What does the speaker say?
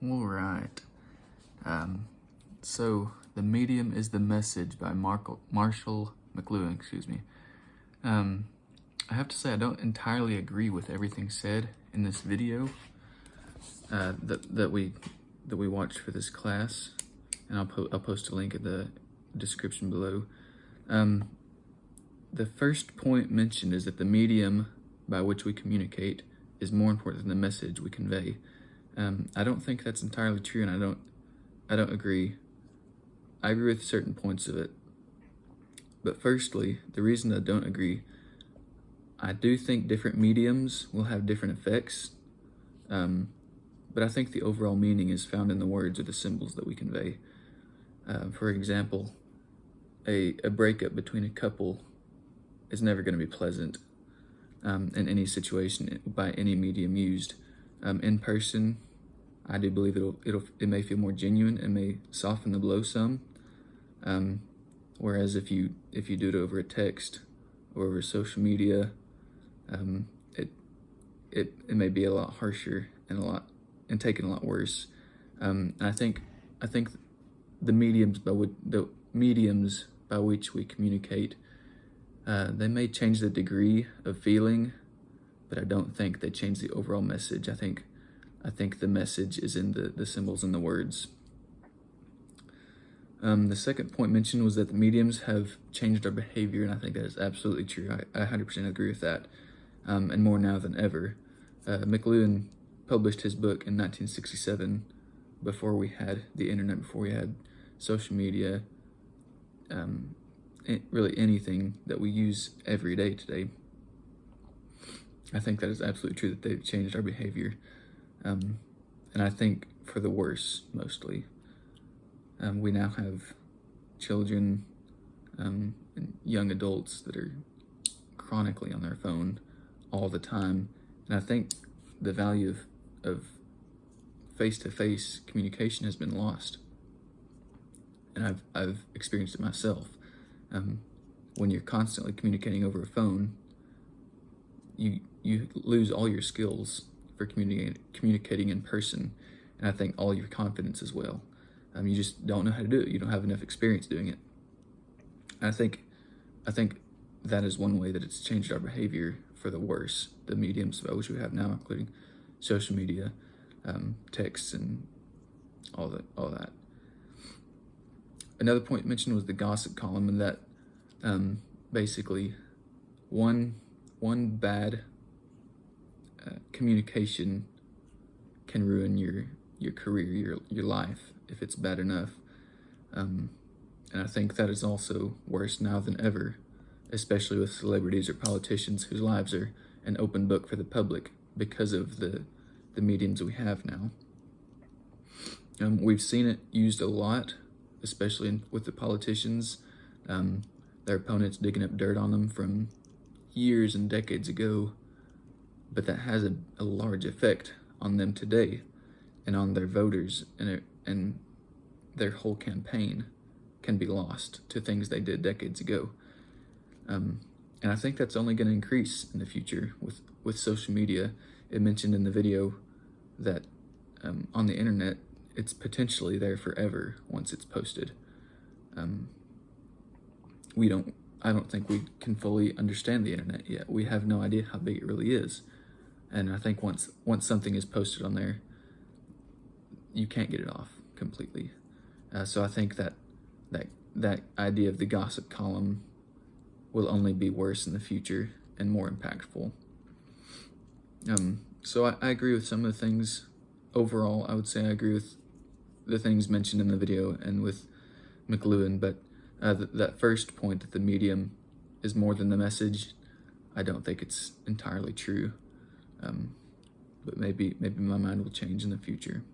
All right. So The Medium is the Message by Marshall McLuhan, excuse me. I have to say I don't entirely agree with everything said in this video that we watched for this class, and I'll post a link in the description below. The first point mentioned is that the medium by which we communicate is more important than the message we convey. I don't think that's entirely true, and I don't agree. I agree with certain points of it. But firstly, the reason I don't agree, I do think different mediums will have different effects, but I think the overall meaning is found in the words or the symbols that we convey. For example, a breakup between a couple is never going to be pleasant in any situation by any medium used. In person, I do believe it may feel more genuine and may soften the blow some. Whereas if you do it over a text or over social media, it may be a lot harsher and taken a lot worse. I think the mediums by which we communicate, they may change the degree of feeling, but I don't think they change the overall message. I think the message is in the symbols and the words. The second point mentioned was that the mediums have changed our behavior, and I think that is absolutely true. I 100% agree with that, and more now than ever. McLuhan published his book in 1967, before we had the internet, before we had social media, really anything that we use every day today. I think that is absolutely true that they've changed our behavior, and I think for the worse, mostly. We now have children and young adults that are chronically on their phone all the time, and I think the value of face-to-face communication has been lost, and I've experienced it myself. When you're constantly communicating over a phone, you lose all your skills for communicating in person, and I think all your confidence as well. You just don't know how to do it. You don't have enough experience doing it. I think that is one way that it's changed our behavior for the worse. The mediums by which we have now, including social media, texts, and all that. Another point mentioned was the gossip column, and that basically one bad communication can ruin your career, your life, if it's bad enough. And I think that is also worse now than ever, especially with celebrities or politicians whose lives are an open book for the public because of the mediums we have now. We've seen it used a lot, especially with the politicians, their opponents digging up dirt on them from years and decades ago, but that has a large effect on them today and on their voters, and their whole campaign can be lost to things they did decades ago. And I think that's only going to increase in the future with social media. It mentioned in the video that on the internet, it's potentially there forever once it's posted. I don't think we can fully understand the internet yet. We have no idea how big it really is. And I think once something is posted on there, you can't get it off completely. So I think that idea of the gossip column will only be worse in the future and more impactful. So I agree with some of the things. Overall, I would say I agree with the things mentioned in the video and with McLuhan, but that first point that the medium is more than the message, I don't think it's entirely true. But maybe my mind will change in the future.